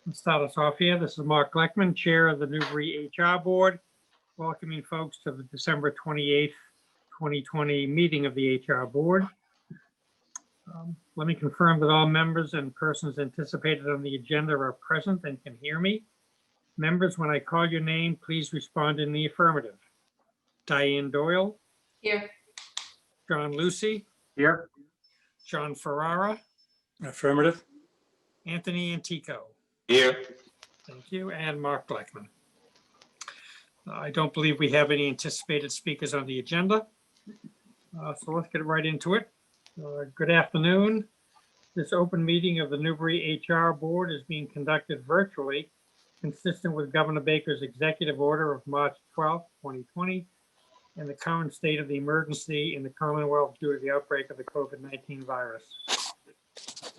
Let's start us off here. This is Mark Gleckman, Chair of the Newbury HR Board, welcoming folks to the December 28th, 2020 meeting of the HR Board. Let me confirm that all members and persons anticipated on the agenda are present and can hear me. Members, when I call your name, please respond in the affirmative. Diane Doyle. Here. John Lucy. Here. John Ferrara. Affirmative. Anthony Antico. Here. Thank you. And Mark Gleckman. I don't believe we have any anticipated speakers on the agenda. So let's get right into it. Good afternoon. This open meeting of the Newbury HR Board is being conducted virtually, consistent with Governor Baker's executive order of March 12, 2020, and the current state of the emergency in the Commonwealth due to the outbreak of the COVID-19 virus.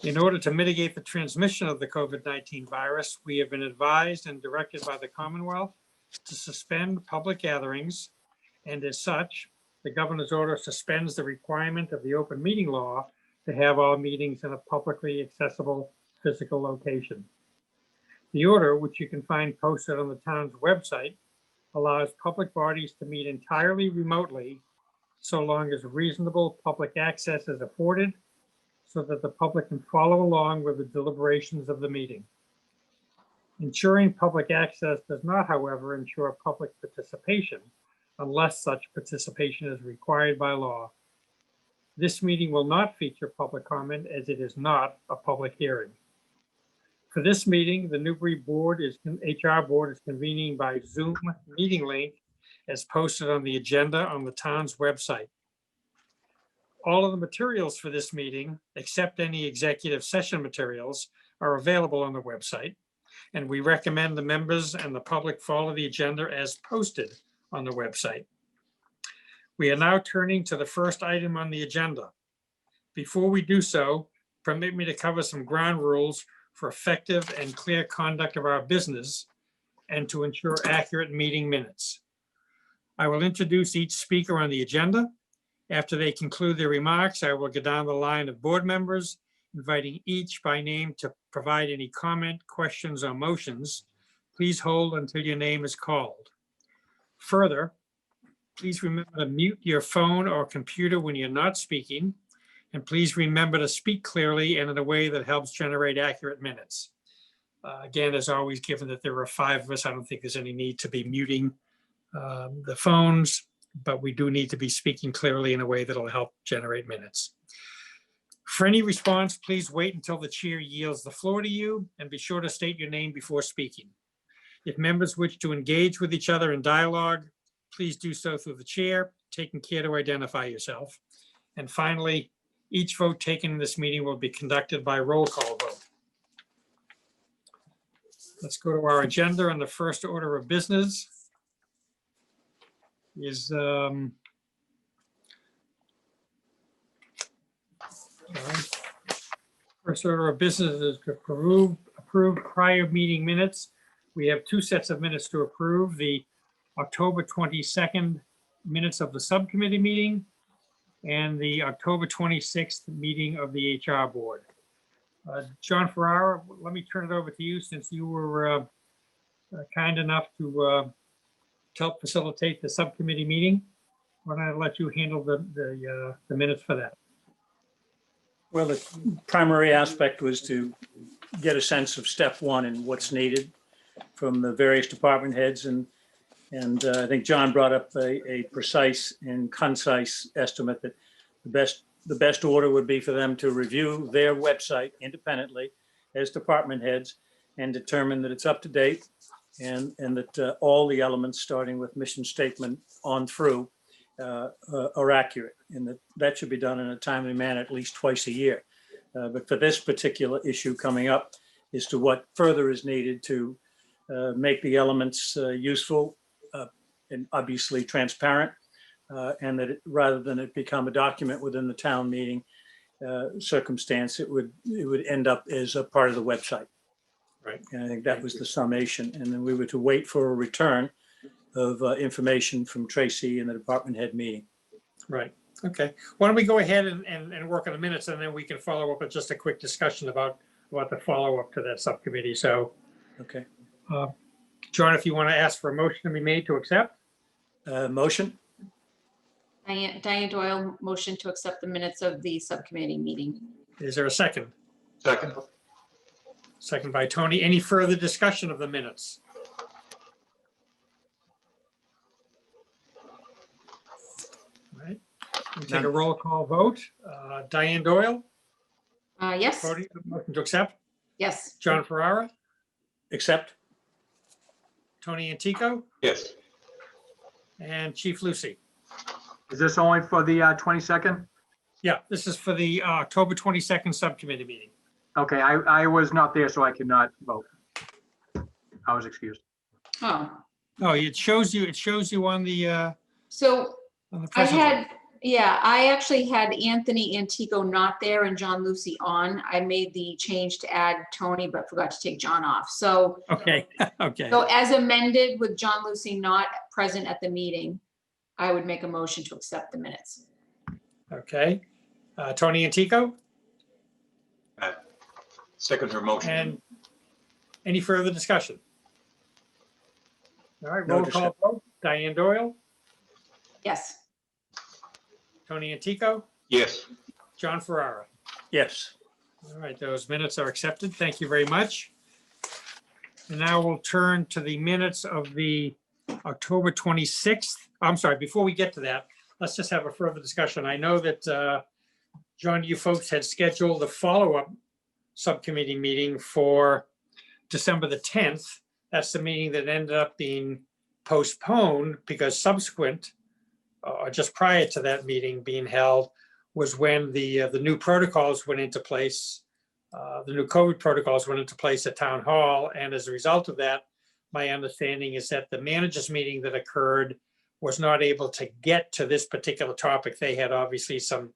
In order to mitigate the transmission of the COVID-19 virus, we have been advised and directed by the Commonwealth to suspend public gatherings, and as such, the governor's order suspends the requirement of the open meeting law to have all meetings in a publicly accessible physical location. The order, which you can find posted on the town's website, allows public bodies to meet entirely remotely so long as reasonable public access is afforded so that the public can follow along with the deliberations of the meeting. Ensuring public access does not, however, ensure public participation unless such participation is required by law. This meeting will not feature public comment as it is not a public hearing. For this meeting, the Newbury HR Board is convening by Zoom meeting link as posted on the agenda on the town's website. All of the materials for this meeting, except any executive session materials, are available on the website, and we recommend the members and the public follow the agenda as posted on the website. We are now turning to the first item on the agenda. Before we do so, permit me to cover some ground rules for effective and clear conduct of our business and to ensure accurate meeting minutes. I will introduce each speaker on the agenda. After they conclude their remarks, I will go down the line of board members, inviting each by name to provide any comment, questions, or motions. Please hold until your name is called. Further, please remember to mute your phone or computer when you're not speaking, and please remember to speak clearly and in a way that helps generate accurate minutes. Again, as always, given that there are 5 of us, I don't think there's any need to be muting the phones, but we do need to be speaking clearly in a way that'll help generate minutes. For any response, please wait until the chair yields the floor to you and be sure to state your name before speaking. If members wish to engage with each other in dialogue, please do so through the chair, taking care to identify yourself. And finally, each vote taken in this meeting will be conducted by roll call vote. Let's go to our agenda, and the first order of business is first order of business is to approve prior meeting minutes. We have 2 sets of minutes to approve: the October 22nd minutes of the subcommittee meeting and the October 26th meeting of the HR Board. John Ferrara, let me turn it over to you since you were kind enough to help facilitate the subcommittee meeting. Why don't I let you handle the minutes for that? Well, the primary aspect was to get a sense of step 1 and what's needed from the various department heads. And I think John brought up a precise and concise estimate that the best order would be for them to review their website independently as department heads and determine that it's up to date and that all the elements, starting with mission statement on through, are accurate, and that should be done in a timely manner at least twice a year. But for this particular issue coming up as to what further is needed to make the elements useful and obviously transparent, and that rather than it become a document within the town meeting circumstance, it would end up as a part of the website. Right. And I think that was the summation. And then we were to wait for a return of information from Tracy in the department head meeting. Right. Okay. Why don't we go ahead and work on the minutes, and then we can follow up with just a quick discussion about the follow-up to that subcommittee. So Okay. John, if you want to ask for a motion to be made to accept? Motion? Diane Doyle, motion to accept the minutes of the subcommittee meeting. Is there a second? Second. Second by Tony. Any further discussion of the minutes? All right. We'll take a None. roll call vote. Diane Doyle, Yes, motion to accept. yes, John Ferrara, Accept? Tony Antico, Yes. and Chief Lucy. Is this only for the 22nd? Yeah, this is for the October 22nd subcommittee meeting. Okay, I was not there, so I could not vote. I was excused. oh, Oh, it shows you on the so I present. had, yeah, I actually had Anthony Antico not there and John Lucy on. I made the change to add Tony, but forgot to take John off. So, Okay, okay. so as amended with John Lucy not present at the meeting, I would make a motion to accept the minutes. Okay. Tony Antico, Second her motion. and any further discussion? All right, No roll call vote. Diane Doyle, Yes, Tony Antico, Yes. John Ferrara. Yes. All right, those minutes are accepted. Thank you very much. And now we'll turn to the minutes of the October 26th. I'm sorry, before we get to that, let's just have a further discussion. I know that, John, you folks had scheduled a follow-up subcommittee meeting for December the 10th. That's the meeting that ended up being postponed because subsequent, just prior to that meeting being held, was when the new protocols went into place. The new COVID protocols went into place at Town Hall. And as a result of that, my understanding is that the managers meeting that occurred was not able to get to this particular topic. They had obviously some,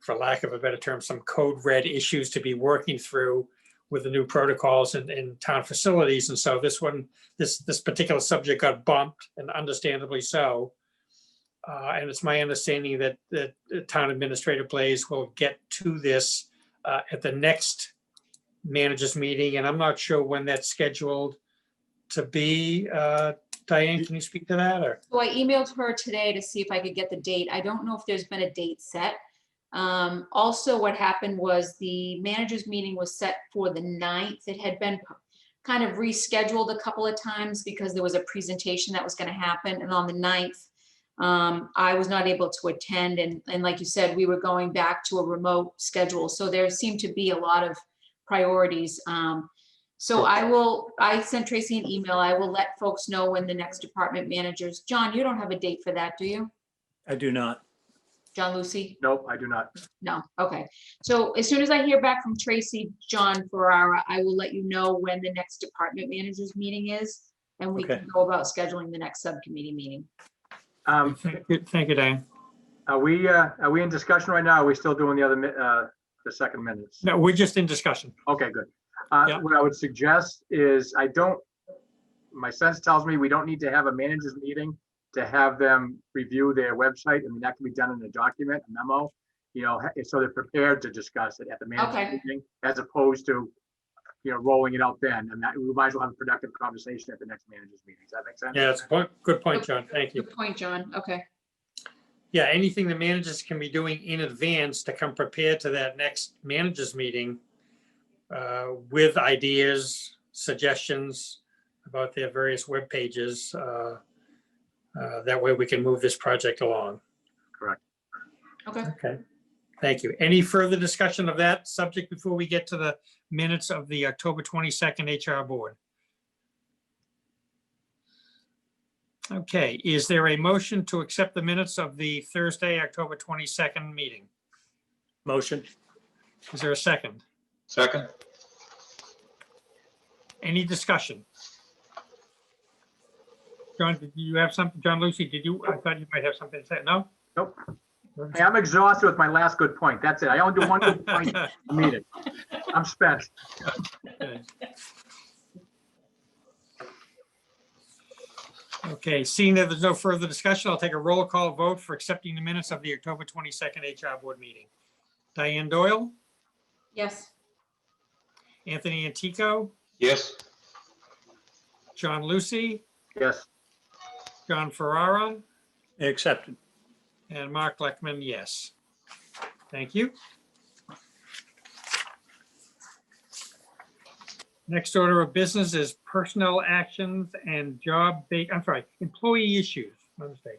for lack of a better term, some code red issues to be working through with the new protocols in town facilities. And so this particular subject got bumped, and understandably so. And it's my understanding that the town administrator Blaze will get to this at the next managers meeting. And I'm not sure when that's scheduled to be. Diane, can you speak to that, or? so I emailed her today to see if I could get the date. I don't know if there's been a date set. Also, what happened was the managers meeting was set for the 9th. It had been kind of rescheduled a couple of times because there was a presentation that was going to happen. And on the 9th, I was not able to attend. And like you said, we were going back to a remote schedule. So there seemed to be a lot of priorities. So I sent Tracy an email. I will let folks know when the next department managers. John, you don't have a date for that, do you? I do not. John Lucy? Nope, I do not. No, okay. So as soon as I hear back from Tracy, John Ferrara, I will let you know when the next department managers meeting is, and we Okay. can go about scheduling the next subcommittee meeting. Thank you, Diane. Are we in discussion right now? Are we still doing the second minutes? No, we're just in discussion. Okay, good. Yeah. What I would suggest is my sense tells me we don't need to have a managers meeting to have them review their website. I mean, that can be done in a document, a memo, so they're prepared to discuss it at the Okay. managers meeting, as opposed to, rolling it out then. And that we might as well have a productive conversation at the next managers meeting. Does that make sense? Yeah, it's a good point, John. Thank you. Good point, John. Okay, Yeah, anything the managers can be doing in advance to come prepared to that next managers meeting with ideas, suggestions about their various web pages. That way we can move this project along. Correct. okay. Okay, thank you. Any further discussion of that subject before we get to the minutes of the October 22nd HR Board? Okay, is there a motion to accept the minutes of the Thursday, October 22nd meeting? Motion? Is there a second? Second. Any discussion? John, did you have something? John Lucy, did you? I thought you might have something to say. No? Nope. Hey, I'm exhausted with my last good point. That's it. I only do one good point a meeting. I'm spent. Okay, seeing that there's no further discussion, I'll take a roll call vote for accepting the minutes of the October 22nd HR Board meeting. Diane Doyle, Yes, Anthony Antico, Yes. John Lucy, Yes. John Ferrara, Accepted. and Mark Leckman, yes. Thank you. Next order of business is personnel actions and employee issues. My mistake.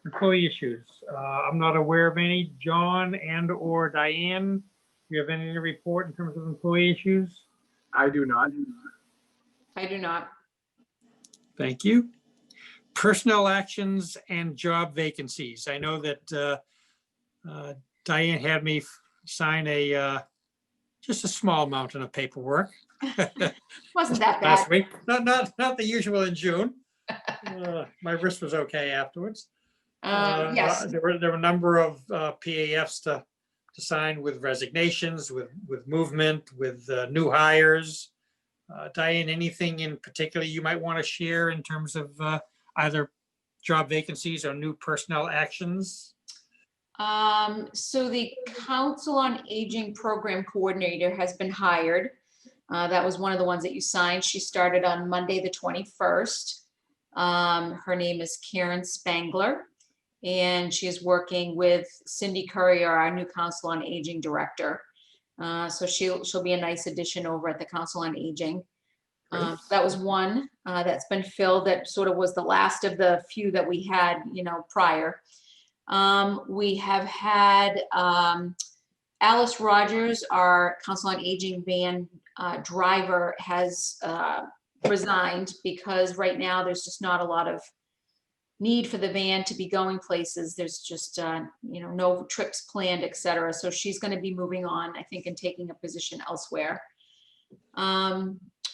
Employee issues. I'm not aware of any. John and or Diane, do you have any to report in terms of employee issues? I do not. I do not. Thank you. Personnel actions and job vacancies. I know that Diane had me sign just a small mountain of paperwork Wasn't that last bad. week. Not the usual in June. My wrist was okay afterwards. Yes, There were a number of PAFs to sign with resignations, with movement, with new hires. Diane, anything in particular you might want to share in terms of either job vacancies or new personnel actions? so the Council on Aging Program Coordinator has been hired. That was one of the ones that you signed. She started on Monday, the 21st. Her name is Karen Spangler, and she is working with Cindy Courier, our new Council on Aging Director. So she'll be a nice addition over at the Council on Aging. That was one that's been filled. That sort of was the last of the few that we had, prior. We have had Alice Rogers, our Council on Aging van driver, has resigned because right now there's just not a lot of need for the van to be going places. There's just, no trips planned, et cetera. So she's going to be moving on, I think, and taking a position elsewhere.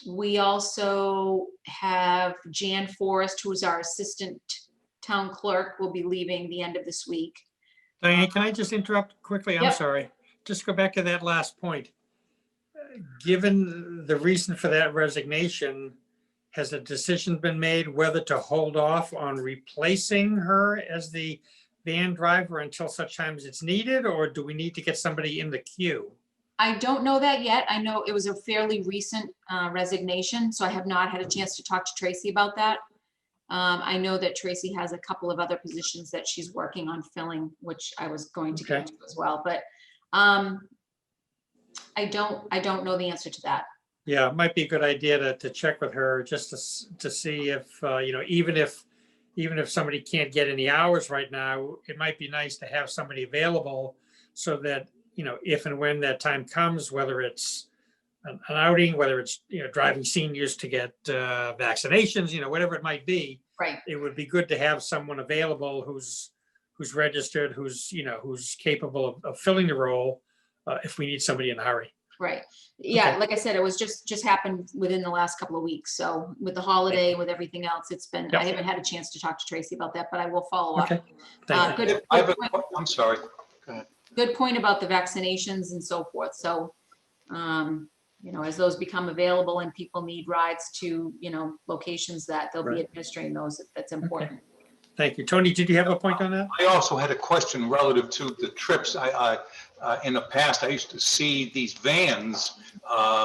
We also have Jan Forrest, who is our assistant town clerk, will be leaving the end of this week. Diane, can I just interrupt quickly? I'm Yep. sorry. Just go back to that last point. Given the reason for that resignation, has a decision been made whether to hold off on replacing her as the van driver until such time as it's needed, or do we need to get somebody in the queue? I don't know that yet. I know it was a fairly recent resignation, so I have not had a chance to talk to Tracy about that. I know that Tracy has a couple of other positions that she's working on filling, which I was going to get Okay. to as well, but I don't know the answer to that. Yeah, it might be a good idea to check with her just to see if, even if somebody can't get any hours right now, it might be nice to have somebody available so that, if and when that time comes, whether it's an outing, whether it's, driving seniors to get vaccinations, whatever it might be, Right, it would be good to have someone available who's registered, who's capable of filling the role if we need somebody in a hurry. right. Yeah, Okay. like I said, it was just happened within the last couple of weeks. So with the holiday, with everything else, it's been, I Yep. haven't had a chance to talk to Tracy about that, but I will follow up. Okay, thank you. Good, I have good a, point. I'm sorry. Good point about the vaccinations and so forth. So, as those become available and people need rides to, locations that they'll be Right. administering those, that's important. Thank you. Tony, did you have a point on that? I also had a question relative to the trips. In the past, I used to see these vans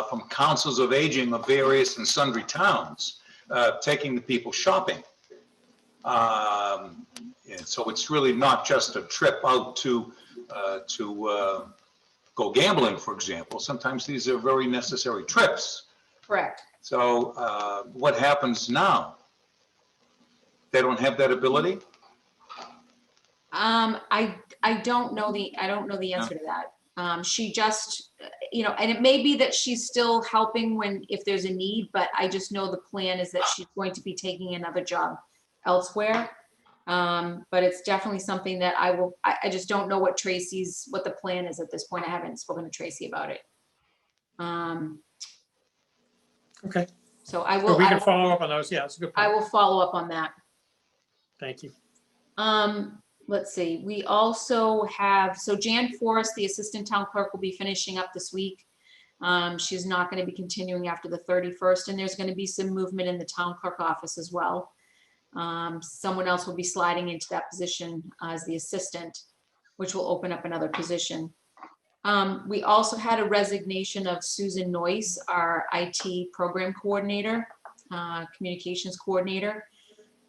from councils of aging of various and sundry towns taking the people shopping. And so it's really not just a trip out to go gambling, for example. Sometimes these are very necessary trips. Correct. So what happens now? They don't have that ability? I don't know the answer to that. She just, and it may be that she's still helping if there's a need, but I just know the plan is that she's going to be taking another job elsewhere. But it's definitely something that I just don't know what the plan is at this point. I haven't spoken to Tracy about it. Okay, So I so will, we can follow up on those. Yeah, that's a good I point. will follow up on that. Thank you. Let's see, we also have, so Jan Forrest, the assistant town clerk, will be finishing up this week. She's not going to be continuing after the 31st, and there's going to be some movement in the town clerk office as well. Someone else will be sliding into that position as the assistant, which will open up another position. We also had a resignation of Susan Noyce, our IT program coordinator. communications coordinator.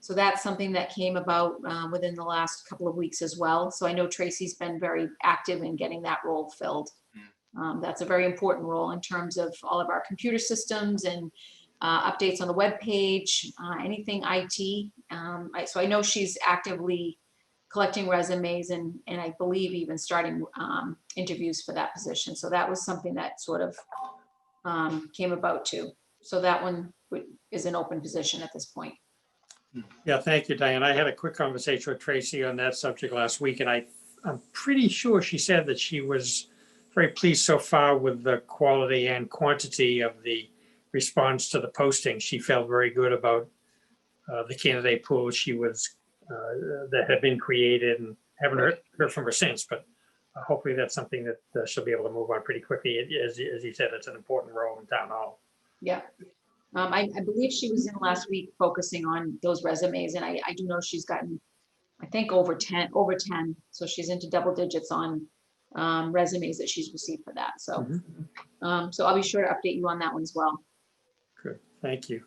So that's something that came about within the last couple of weeks as well. So I know Tracy's been very active in getting that role filled. That's a very important role in terms of all of our computer systems and updates on the webpage, anything IT. So I know she's actively collecting resumes and I believe even starting interviews for that position. So that was something that sort of came about too. So that one is an open position at this point. Yeah, thank you, Diane. I had a quick conversation with Tracy on that subject last week, and I'm pretty sure she said that she was very pleased so far with the quality and quantity of the response to the posting. She felt very good about the candidate pool that had been created, and haven't heard from her since, but hopefully that's something that she'll be able to move on pretty quickly. As you said, it's an important role in town hall. Yeah. I believe she was in last week focusing on those resumes, and I do know she's gotten, I think, over 10. So she's into double digits on resumes that she's received for that. So, so I'll be sure to update you on that one as well. Good, thank you.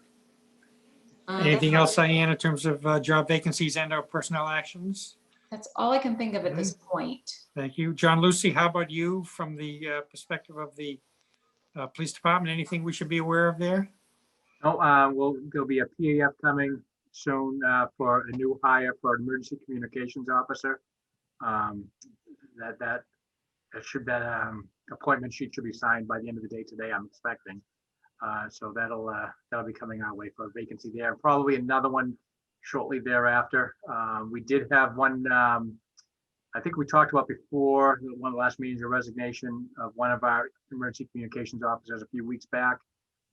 Um, Anything else, Diane, in terms of job vacancies and or personnel actions? That's all I can think of at this point. Thank you. John Lucy, how about you from the perspective of the police department? Anything we should be aware of there? No, there'll be a PAF coming soon for a new hire for an emergency communications officer. That appointment sheet should be signed by the end of the day today, I'm expecting. So that'll be coming our way for a vacancy there. Probably another one shortly thereafter. We did have one, I think we talked about before, one of the last meetings, a resignation of one of our emergency communications officers a few weeks back.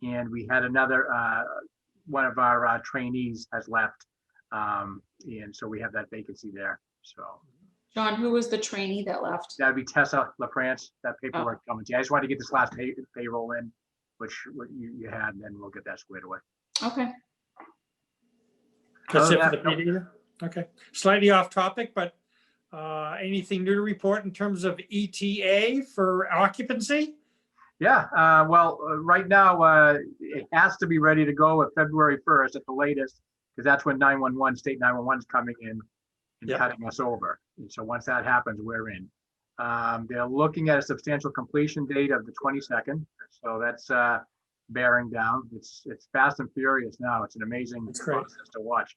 And we had another, one of our trainees has left. And so we have that vacancy there. So John, who was the trainee that left? that'd be Tessa LaFrance, that paperwork coming to you. I just wanted to get this last payroll in, which you had, and then we'll get that squared away. Okay. That's it Other for than the PD? Okay, slightly off topic, but anything new to report in terms of ETA for occupancy? Yeah, well, right now, it has to be ready to go at February 1st at the latest, because that's when 911, state 911 is coming in and Yep. cutting us over. And so once that happens, we're in. They're looking at a substantial completion date of the 22nd. So that's bearing down. It's fast and furious now. It's an amazing That's great. process to watch.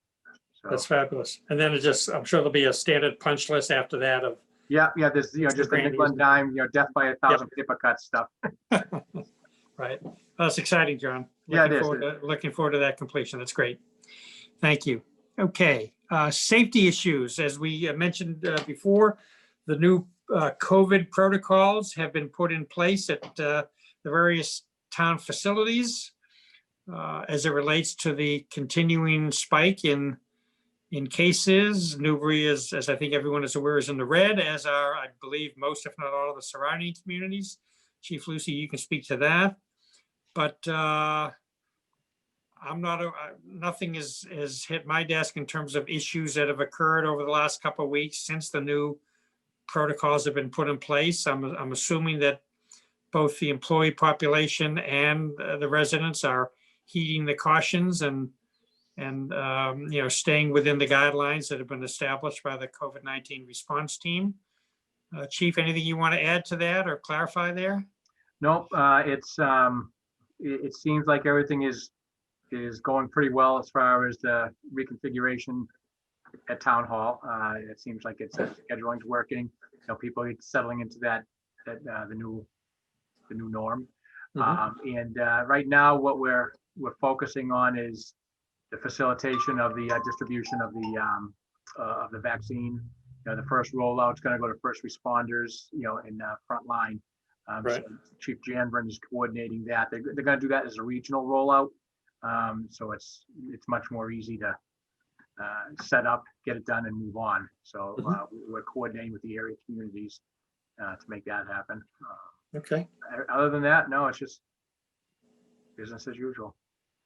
So, That's fabulous. And then I'm sure there'll be a standard punch list after that of, yeah, there's, just the nickel and dime, death by 1,000 paper cuts stuff. right? That's exciting, John. Yeah, it is. Looking forward to that completion. That's great. Thank you. Okay, safety issues. As we mentioned before, the new COVID protocols have been put in place at the various town facilities as it relates to the continuing spike in cases. Newbury is, as I think everyone is aware, is in the red, as are, I believe, most, if not all, of the surrounding communities. Chief Lucy, you can speak to that. But nothing has hit my desk in terms of issues that have occurred over the last couple of weeks since the new protocols have been put in place. I'm assuming that both the employee population and the residents are heeding the cautions and staying within the guidelines that have been established by the COVID-19 response team. Chief, anything you want to add to that or clarify there? Nope, it seems like everything is going pretty well as far as the reconfiguration at town hall. It seems like it's scheduling's working. People are settling into that the new norm. And right now, what we're focusing on is the facilitation of the distribution of the vaccine. The first rollout is going to go to first responders, in front line. Right. So Chief Janvrin is coordinating that. They're going to do that as a regional rollout. So it's much more easy to set up, get it done, and move on. So we're coordinating with the area communities to make that happen. Okay. Other than that, no, it's just business as usual.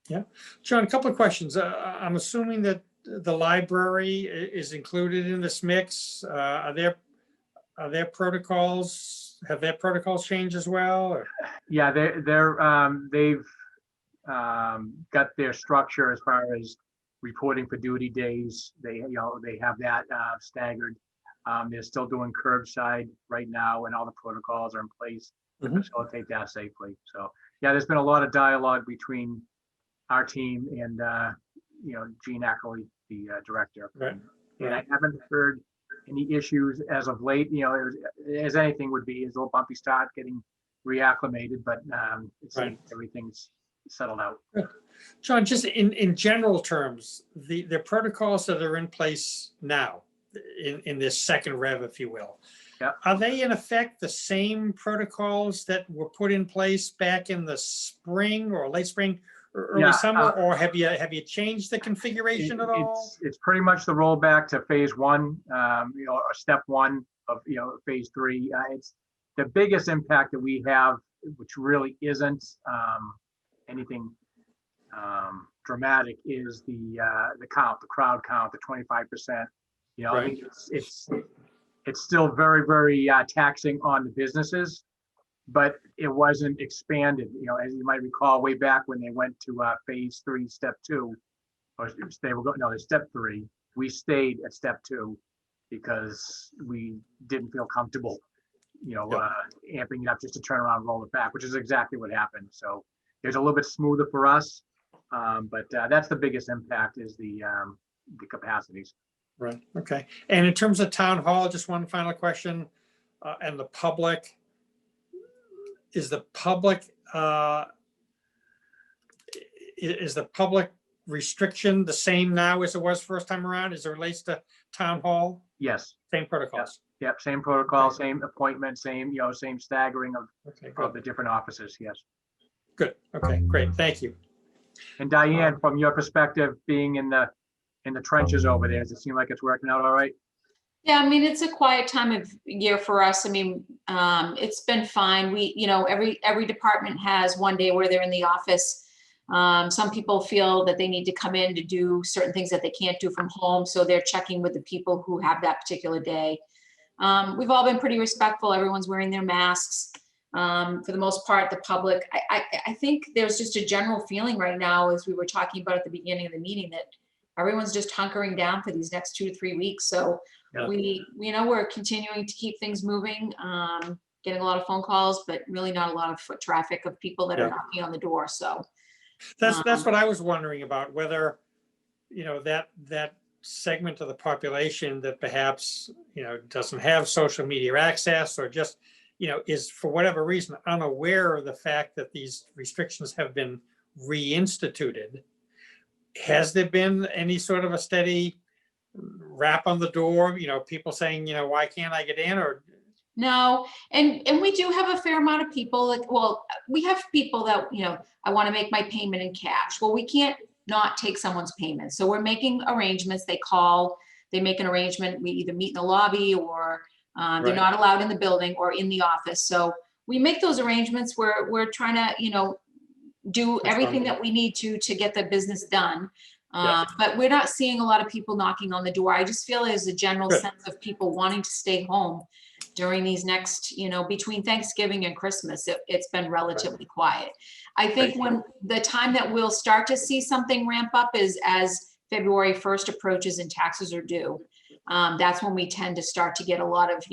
Yeah. John, a couple of questions. I'm assuming that the library is included in this mix. Are there protocols? Have their protocols changed as well? Or? Yeah, they've got their structure as far as reporting for duty days. They have that staggered. They're still doing curbside right now, and all the protocols are in place to Mhm. facilitate that safely. So, yeah, there's been a lot of dialogue between our team and, Gene Ackley, the director. Right. And I haven't heard any issues as of late, as anything would be, is a little bumpy start getting reacclimated, but it's Right. everything's settled out. John, just in general terms, the protocols that are in place now, in this second rev, if you will. Yeah. Are they in effect the same protocols that were put in place back in the spring or late spring or early Yeah, summer? Or have you changed the configuration at all? It's pretty much the rollback to phase one, or step one of, phase three. It's the biggest impact that we have, which really isn't anything dramatic, is the count, the crowd count, the 25%. I think it's still very, very taxing on the businesses, but it wasn't expanded. As you might recall, way back when they went to phase three, step two, or they were going, no, it's step three. We stayed at step two because we didn't feel comfortable, amping it up just to turn around and roll it back, which is exactly what happened. So it's a little bit smoother for us, but that's the biggest impact, is the capacities. Right, okay. And in terms of town hall, just one final question, and the public, is the public restriction the same now as it was first time around as it relates to town hall? Yes. Same protocols? Yep. Same protocol, same appointment, same staggering Okay, of good, the different offices. Yes. good. Okay, great, thank you. And Diane, from your perspective, being in the trenches over there, does it seem like it's working out all right? Yeah, I mean, it's a quiet time of year for us. I mean, it's been fine. We, every department has one day where they're in the office. Some people feel that they need to come in to do certain things that they can't do from home, so they're checking with the people who have that particular day. We've all been pretty respectful. Everyone's wearing their masks. For the most part, the public, I think there's just a general feeling right now, as we were talking about at the beginning of the meeting, that everyone's just hunkering down for these next 2 to 3 weeks. So Yeah. we're continuing to keep things moving, getting a lot of phone calls, but really not a lot of foot traffic of people that are Yeah. knocking on the door. So That's what I was wondering about, whether, that segment of the population that perhaps, doesn't have social media access, or just, is for whatever reason unaware of the fact that these restrictions have been reinstituted. Has there been any sort of a steady rap on the door, people saying, why can't I get in? Or no, and we do have a fair amount of people, we have people that, I want to make my payment in cash. Well, we can't not take someone's payment. So we're making arrangements. They call, they make an arrangement. We either meet in the lobby, or they're Right. not allowed in the building or in the office. So we make those arrangements. We're trying to, do That's everything fine. that we need to get the business done. Yeah. But we're not seeing a lot of people knocking on the door. I just feel there's a general Good. sense of people wanting to stay home during these next, between Thanksgiving and Christmas. It's been relatively quiet. I think when the time that we'll start to see something ramp up is as February 1st approaches and taxes are due. That's when we tend to start to get a lot of,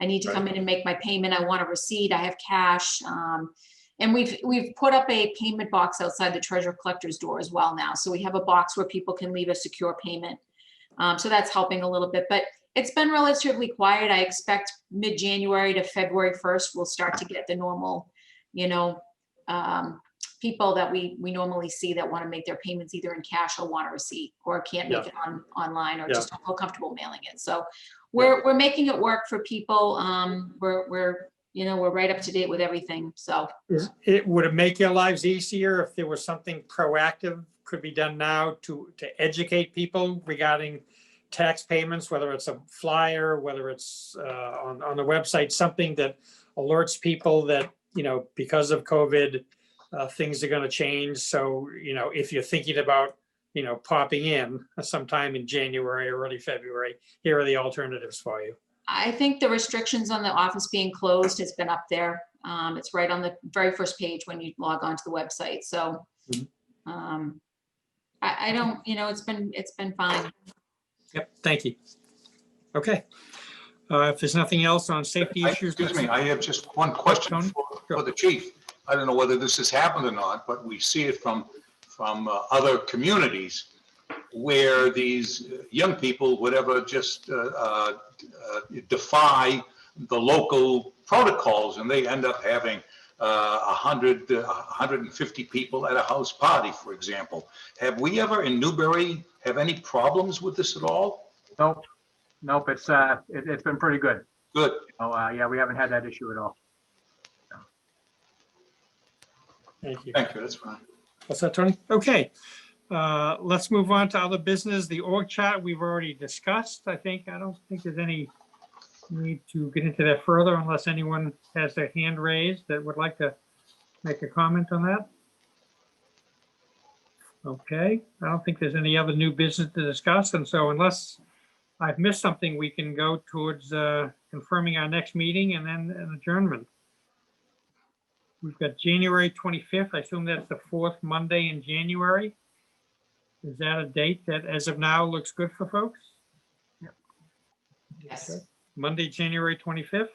I need to come in and make my payment. I want a receipt. I have cash. And we've put up a payment box outside the treasurer collector's door as well now. So we have a box where people can leave a secure payment. So that's helping a little bit, but it's been relatively quiet. I expect mid-January to February 1st, we'll start to get the normal, people that we normally see that want to make their payments either in cash or want a receipt, or can't make it online, or just don't feel comfortable mailing it. So we're making it work for people. We're right up to date with everything. So would it make your lives easier if there was something proactive could be done now to educate people regarding tax payments, whether it's a flyer, whether it's on the website, something that alerts people that, because of COVID, things are going to change. So, if you're thinking about, popping in sometime in January or early February, here are the alternatives for you. I think the restrictions on the office being closed has been up there. It's right on the very first page when you log onto the website. So Mhm. I don't, it's been fine. Yep, thank you. Okay. If there's nothing else on safety issues. Excuse me, I have just one question Tony? for the chief. I don't know whether this has happened or not, but we see it from other communities where these young people, whatever, just defy the local protocols, and they end up having 150 people at a house party, for example. Have we ever in Newbury have any problems with this at all? Nope, nope, it's been pretty good. Good. Oh, yeah, we haven't had that issue at all. Thank you. Thank you, that's fine. What's that, Tony? Okay. Let's move on to other business. The org chart we've already discussed. I don't think there's any need to get into that further unless anyone has their hand raised that would like to make a comment on that. Okay, I don't think there's any other new business to discuss. And so unless I've missed something, we can go towards confirming our next meeting and then an adjournment. We've got January 25th. I assume that's the fourth Monday in January. Is that a date that as of now looks good for folks? Yes. Okay. Monday, January 25th?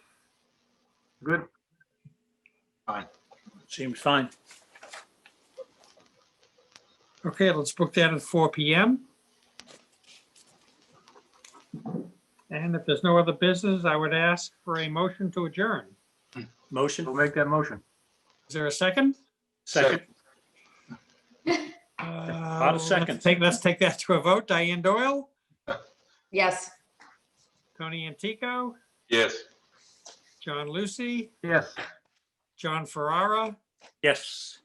Good. Seems fine. Okay, let's book that at 4 PM. And if there's no other business, I would ask for a motion to adjourn. Motion? We'll make that motion. Is there a second? Second. About a second. Let's take that to a vote. Diane Doyle, Yes. Tony Antico, Yes. John Lucy, Yes. John Ferrara, Yes.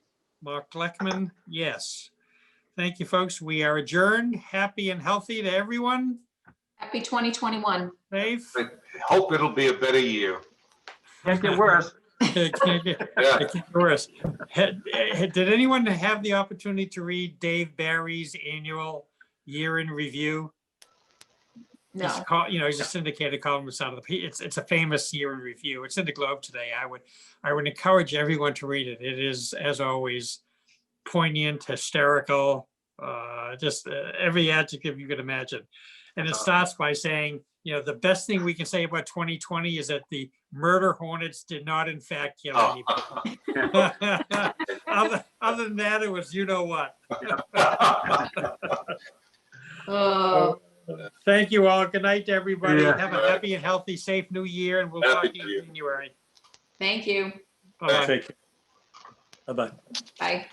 Mark Kleckman, yes. Thank you, folks. We are adjourned. Happy and healthy to everyone. Happy 2021. Safe. I hope it'll be a better year. Can't get worse. Can't get Yeah. worse. Did anyone have the opportunity to read Dave Barry's annual year in review? No. He's a syndicated columnist out of the, it's a famous year in review. It's in the Globe today. I would encourage everyone to read it. It is, as always, poignant, hysterical, just every adjective you could imagine. And it starts by saying, the best thing we can say about 2020 is that the murder hornets did not in fact kill anybody. Other than that, it was, what. Oh, Thank you all. Good night to everybody. Yeah. Have a happy and healthy, safe new year, and we'll talk Happy to New you Year. in January. thank you. Bye-bye. Take care. Bye-bye. Bye.